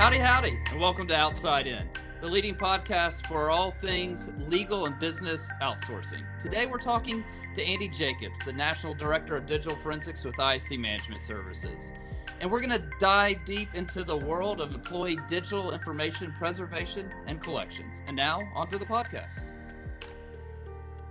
Howdy, howdy, and welcome to Outside In, the leading podcast for all things legal and business outsourcing. Today we're talking to Andy Jacobs, the National Director of Digital Forensics with ISC Management Services. And we're going to dive deep into the world of employee digital information preservation and collections. And now, onto the podcast.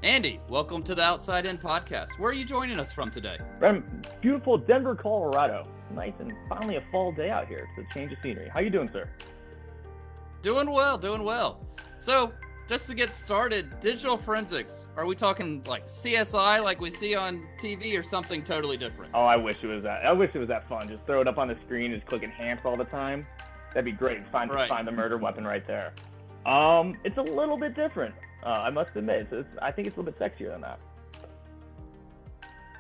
Andy, welcome to the Outside In podcast. Where are you joining us from today? From beautiful Denver, Colorado. Nice and finally a fall day out here. It's a change of scenery. How you doing, sir? Doing well. So, just to get started, digital forensics, are we talking like CSI like we see on TV or something totally different? Oh, I wish it was that. I wish it was that fun. Just throw it up on the screen, just click enhance all the time. That'd be great. Find the murder weapon right there. It's a little bit different. I must admit. I think it's a little bit sexier than that.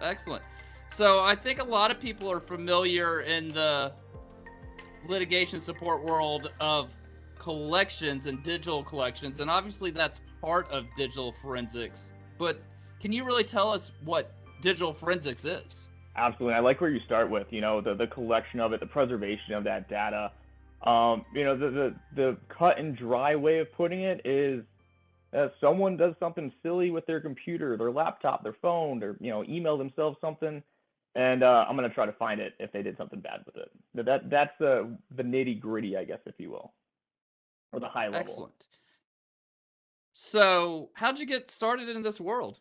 Excellent. So I think a lot of people are familiar in the litigation support world of collections and digital collections, and obviously that's part of digital forensics. But can you really tell us what digital forensics is? Absolutely. I like where you start with, the collection of it, the preservation of that data. The cut and dry way of putting it is someone does something silly with their computer, their laptop, their phone, or email themselves something, and I'm gonna try to find it if they did something bad with it. That's the nitty gritty, I guess, if you will, or the high level. Excellent. So, how'd you get started in this world?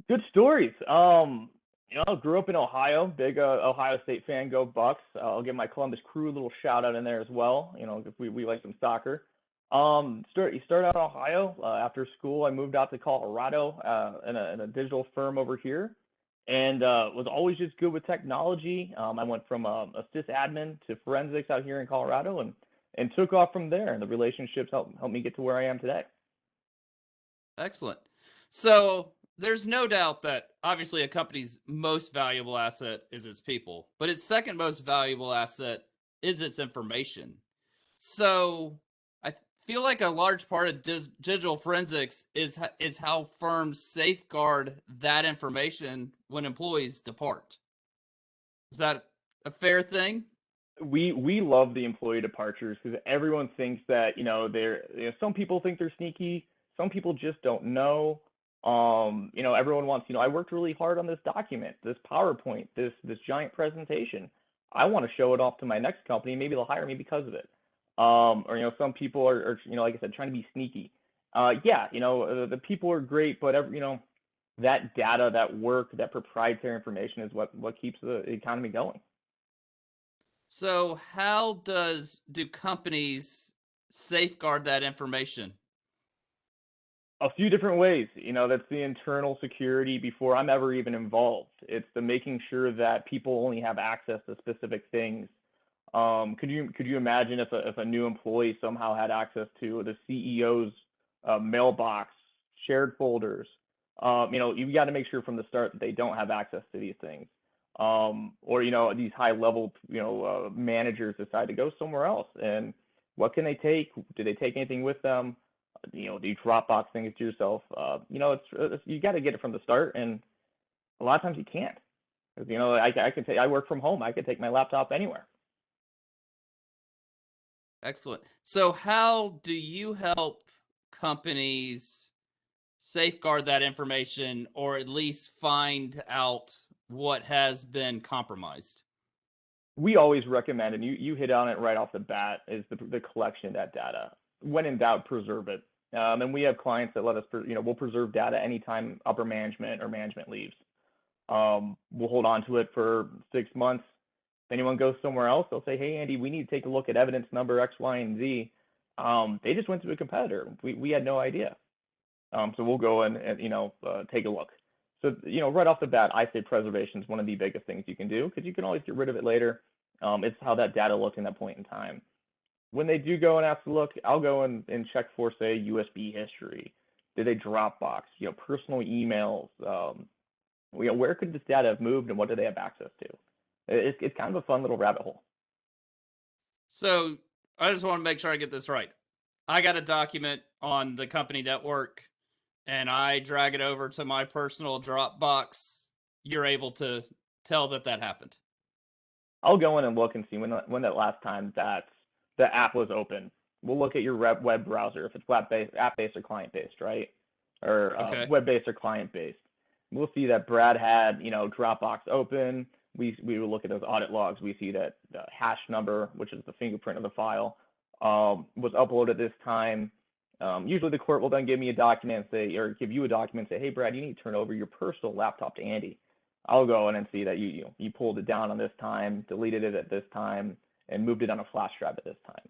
Good stories. Grew up in Ohio, big Ohio State fan. Go Bucks! I'll give my Columbus Crew a little shout out in there as well. If we like some soccer. You start out in Ohio. After school, I moved out to Colorado in a digital firm over here, and was always just good with technology. I went from a sysadmin to forensics out here in Colorado, and took off from there. And the relationships helped me get to where I am today. Excellent. So there's no doubt that obviously a company's most valuable asset is its people, but its second most valuable asset is its information. So I feel like a large part of digital forensics is how firms safeguard that information when employees depart. Is that a fair thing? We love the employee departures because everyone thinks that some people think they're sneaky, some people just don't know. Everyone wants, I worked really hard on this document, this PowerPoint, this giant presentation. I want to show it off to my next company. Maybe they'll hire me because of it. Or some people are like I said, trying to be sneaky. The people are great, but that data, that work, that proprietary information is what keeps the economy going. So how do companies safeguard that information? A few different ways. That's the internal security before I'm ever even involved. It's the making sure that people only have access to specific things. Could you imagine if a new employee somehow had access to the CEO's mailbox, shared folders? You got to make sure from the start that they don't have access to these things. Or these high level managers decide to go somewhere else, and what can they take? Do they take anything with them? Do you Dropbox things to yourself? It's you got to get it from the start, and a lot of times you can't. Because I work from home. I could take my laptop anywhere. Excellent. So how do you help companies safeguard that information, or at least find out what has been compromised? We always recommend, and you hit on it right off the bat, is the collection of that data. When in doubt, preserve it. And we have clients that let us, we'll preserve data anytime upper management or management leaves. We'll hold on to it for 6 months. If anyone goes somewhere else, they'll say, "Hey, Andy, we need to take a look at evidence number X, Y, and Z." They just went to a competitor. We had no idea. So we'll go and take a look. So right off the bat, I say preservation is one of the biggest things you can do because you can always get rid of it later. It's how that data looked in that point in time. When they do go and ask to look, I'll go and check for, say, USB history. Did they Dropbox? Personal emails. Where could this data have moved, and what do they have access to? It's kind of a fun little rabbit hole. So I just want to make sure I get this right. I got a document on the company network, and I drag it over to my personal Dropbox. You're able to tell that happened. I'll go in and look and see when that last time that the app was open. We'll look at your web browser if it's app based or client based, right? Or Okay. web based or client based. We'll see that Brad had Dropbox open. We will look at those audit logs. We see that the hash number, which is the fingerprint of the file, was uploaded this time. Usually the court will then give me a document or give you a document and say, hey Brad, you need to turn over your personal laptop to Andy. I'll go in and see that you pulled it down on this time, deleted it at this time, and moved it on a flash drive at this time.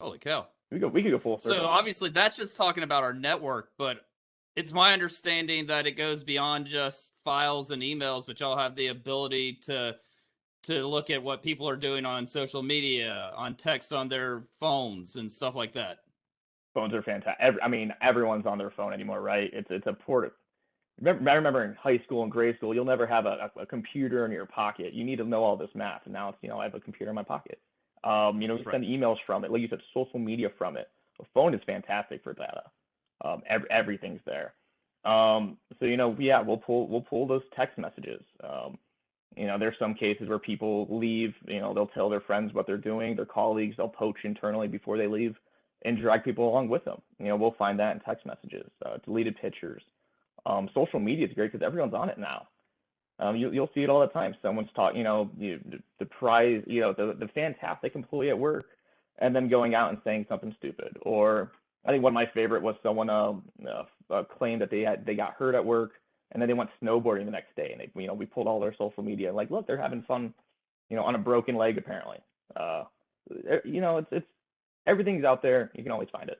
Holy cow. We could go full circle. So obviously that's just talking about our network, but it's my understanding that it goes beyond just files and emails, but y'all have the ability to look at what people are doing on social media, on text on their phones and stuff like that. Phones are fantastic. I mean, everyone's on their phone anymore, right? It's a port. I remember in high school and grade school, you'll never have a computer in your pocket. You need to know all this math, and now it's I have a computer in my pocket. We send emails from it, like you said, social media from it. A phone is fantastic for data. Everything's there. So we'll pull those text messages. There's some cases where people leave. They'll tell their friends what they're doing, their colleagues. They'll poach internally before they leave, and drag people along with them. We'll find that in text messages, deleted pictures. Social media is great because everyone's on it now. You'll see it all the time. Someone's talking, the prize, the fantastic employee at work, and then going out and saying something stupid. Or I think one of my favorite was someone claimed that they got hurt at work, and then they went snowboarding the next day, and we pulled all their social media, like, look, they're having fun, on a broken leg apparently. It's everything's out there. You can always find it.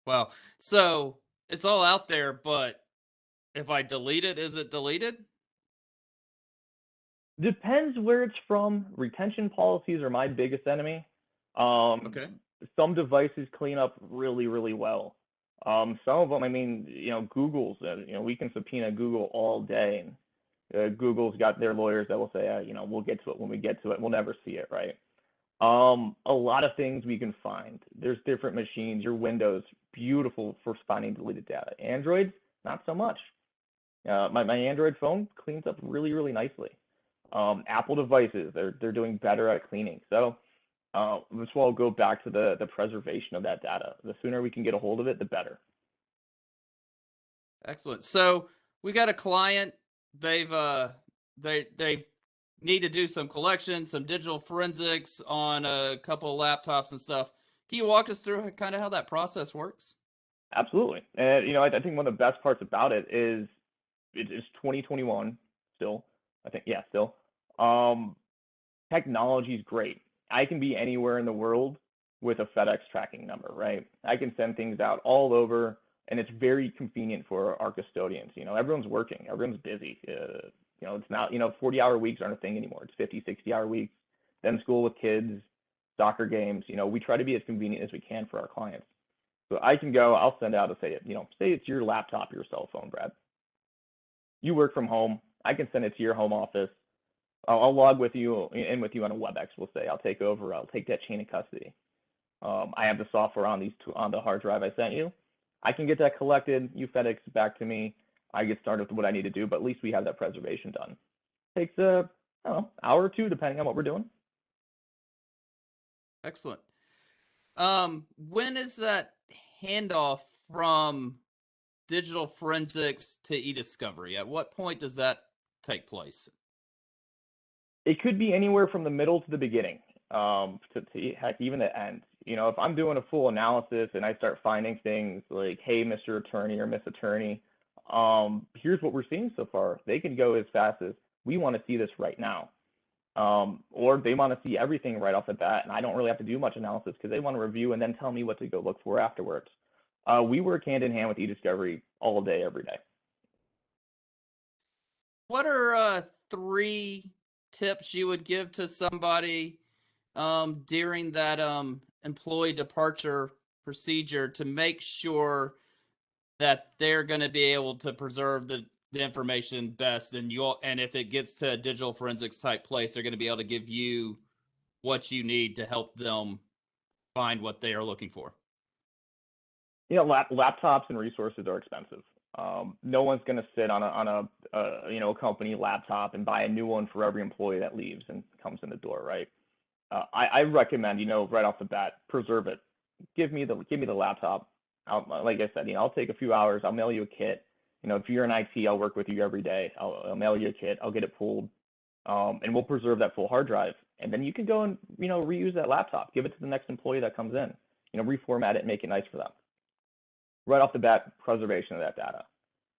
Wow. So it's all out there, but if I delete it, is it deleted? Depends where it's from. Retention policies are my biggest enemy. Okay. Some devices clean up really, really well. Some of them, I mean, Google's, we can subpoena Google all day, and Google's got their lawyers that will say, we'll get to it when we get to it. We'll never see it, right? A lot of things we can find. There's different machines. Your Windows, beautiful for finding deleted data. Androids, not so much. My Android phone cleans up really, really nicely. Apple devices, they're doing better at cleaning. So this will go back to the preservation of that data. The sooner we can get a hold of it, the better. Excellent. So we got a client. They've they need to do some collections, some digital forensics on a couple of laptops and stuff. Can you walk us through kind of how that process works? Absolutely. And I think one of the best parts about it is it's 2021 still. I think still. Technology is great. I can be anywhere in the world with a FedEx tracking number, right? I can send things out all over, and it's very convenient for our custodians. Everyone's working, everyone's busy. It's not, 40-hour weeks aren't a thing anymore. It's 50, 60-hour weeks, then school with kids, soccer games. We try to be as convenient as we can for our clients. So I can go, I'll send out say it's your laptop, your cell phone, Brad. You work from home. I can send it to your home office. I'll log with you on a WebEx. We'll say I'll take over. I'll take that chain of custody. I have the software on the hard drive I sent you. I can get that collected. You FedEx it back to me. I get started with what I need to do, but at least we have that preservation done. Takes hour or two, depending on what we're doing. Excellent. When is that handoff from digital forensics to e-discovery? At what point does that take place? It could be anywhere from the middle to the beginning, to heck, even the end. If I'm doing a full analysis and I start finding things like, hey, Mr. Attorney or Miss Attorney, here's what we're seeing so far. They can go as fast as, we want to see this right now. Or they want to see everything right off the bat, and I don't really have to do much analysis because they want to review and then tell me what to go look for afterwards. We work hand in hand with e-discovery all day, every day. What are 3 tips you would give to somebody during that employee departure procedure to make sure that they're going to be able to preserve the information best, and if it gets to a digital forensics type place, they're going to be able to give you what you need to help them find what they are looking for? Laptops and resources are expensive. No one's going to sit on a company laptop and buy a new one for every employee that leaves and comes in the door, right? I recommend, right off the bat, preserve it. Give me the laptop. Like I said, I'll take a few hours. I'll mail you a kit. If you're in IT, I'll work with you every day. I'll mail you a kit. I'll get it pulled, and we'll preserve that full hard drive. And then you can go and reuse that laptop. Give it to the next employee that comes in. Reformat it, make it nice for them. Right off the bat, preservation of that data.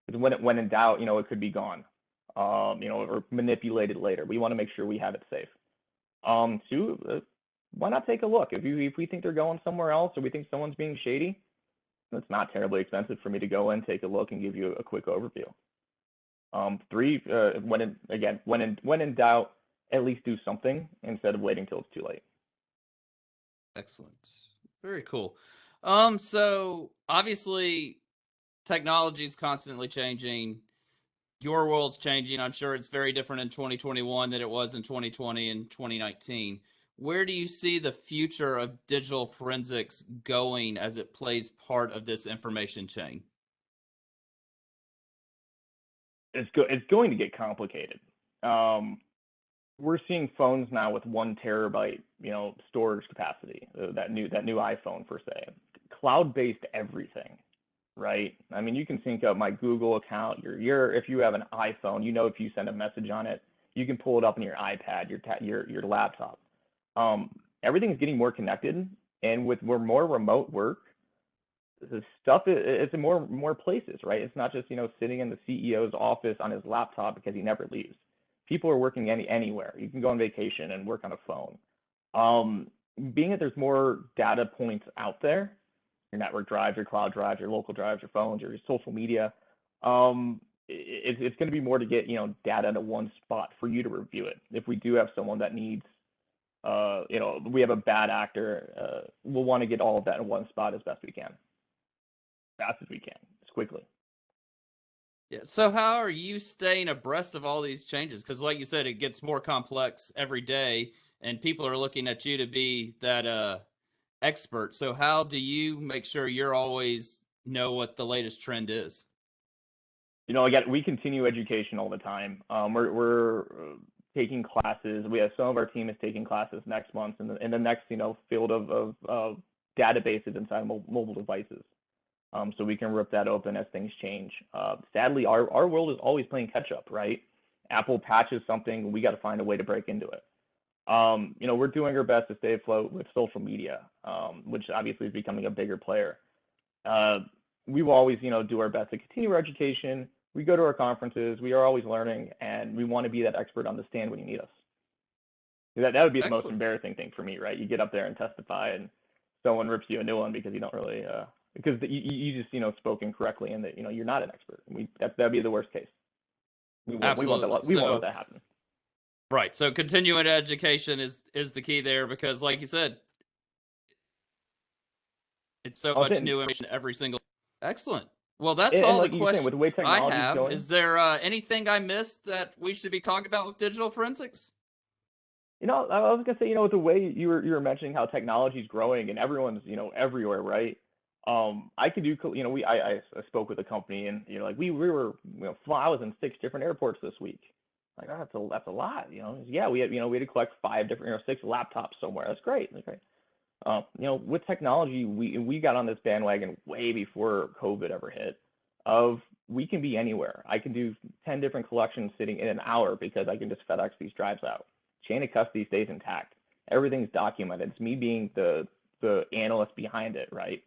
Because when in doubt, it could be gone, or manipulated later. We want to make sure we have it safe. Two, why not take a look? If we think they're going somewhere else, or we think someone's being shady, it's not terribly expensive for me to go in, take a look, and give you a quick overview. Three, when in doubt, at least do something instead of waiting till it's too late. Excellent. Very cool. So obviously technology is constantly changing. Your world's changing. I'm sure it's very different in 2021 than it was in 2020 and 2019. Where do you see the future of digital forensics going as it plays part of this information chain? It's going to get complicated. We're seeing phones now with 1 terabyte, storage capacity. That new iPhone per se, cloud-based everything, right? I mean, you can sync up my Google account. If you have an iPhone, if you send a message on it, you can pull it up on your iPad, your laptop. Everything's getting more connected, and with more remote work, the stuff it's in more places, right? It's not just sitting in the CEO's office on his laptop because he never leaves. People are working anywhere. You can go on vacation and work on a phone. Being that there's more data points out there, your network drives, your cloud drives, your local drives, your phones, your social media, it's going to be more to get data into one spot for you to review it. If we do have someone that needs we have a bad actor, we'll want to get all of that in one spot as best we can, fast as we can, as quickly. Yeah. So how are you staying abreast of all these changes? Because like you said, it gets more complex every day, and people are looking at you to be that expert. So how do you make sure you're always know what the latest trend is? Again, we continue education all the time. We're taking classes. We have some of our team is taking classes next month in the next field of databases inside mobile devices, so we can rip that open as things change. Sadly, our world is always playing catch up, right? Apple patches something, we got to find a way to break into it. We're doing our best to stay afloat with social media, which obviously is becoming a bigger player. We will always do our best to continue our education. We go to our conferences. We are always learning, and we want to be that expert on the stand when you need us. That would be the most embarrassing thing for me, right? You get up there and testify, and someone rips you a new one because you don't really, because you just spoke incorrectly, and that you're not an expert. That'd be the worst case. We won't let that happen. Right. So continuing education is the key there, because, like you said, it's so much new information every single. Excellent. Well, that's all the questions with the way I have. Going, is there anything I missed that we should be talking about with digital forensics? I was gonna say, with the way you were mentioning how technology is growing and everyone's everywhere, right? I could do, I spoke with a company, and we were I was in 6 different airports this week. Like, oh, that's a lot, Yeah, we had to collect 5 different 6 laptops somewhere. That's great. Okay. With technology, we got on this bandwagon way before COVID ever hit. We can be anywhere. I can do 10 different collections sitting in an hour because I can just FedEx these drives out. Chain of custody stays intact. Everything's documented. It's me being the analyst behind it, right?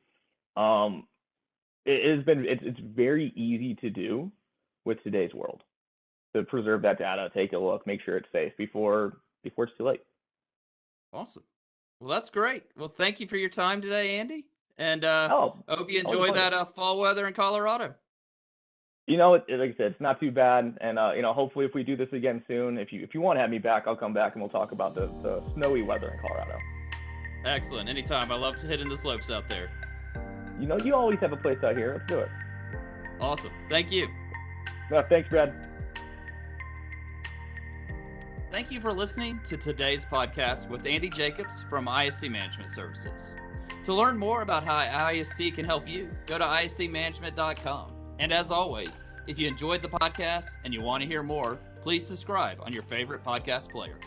It's very easy to do with today's world, to preserve that data, take a look, make sure it's safe before it's too late. Awesome. Well, that's great. Well, thank you for your time today, Andy. And hope you enjoy that fall weather in Colorado. Like I said, it's not too bad. And hopefully if we do this again soon, if you want to have me back, I'll come back and we'll talk about the snowy weather in Colorado. Excellent. Anytime. I love hitting the slopes out there. You always have a place out here. Let's do it. Awesome. Thank you. Thanks, Brad. Thank you for listening to today's podcast with Andy Jacobs from ISC Management Services. To learn more about how ISC can help you, go to iscmanagement.com. And as always, if you enjoyed the podcast and you want to hear more, please subscribe on your favorite podcast player.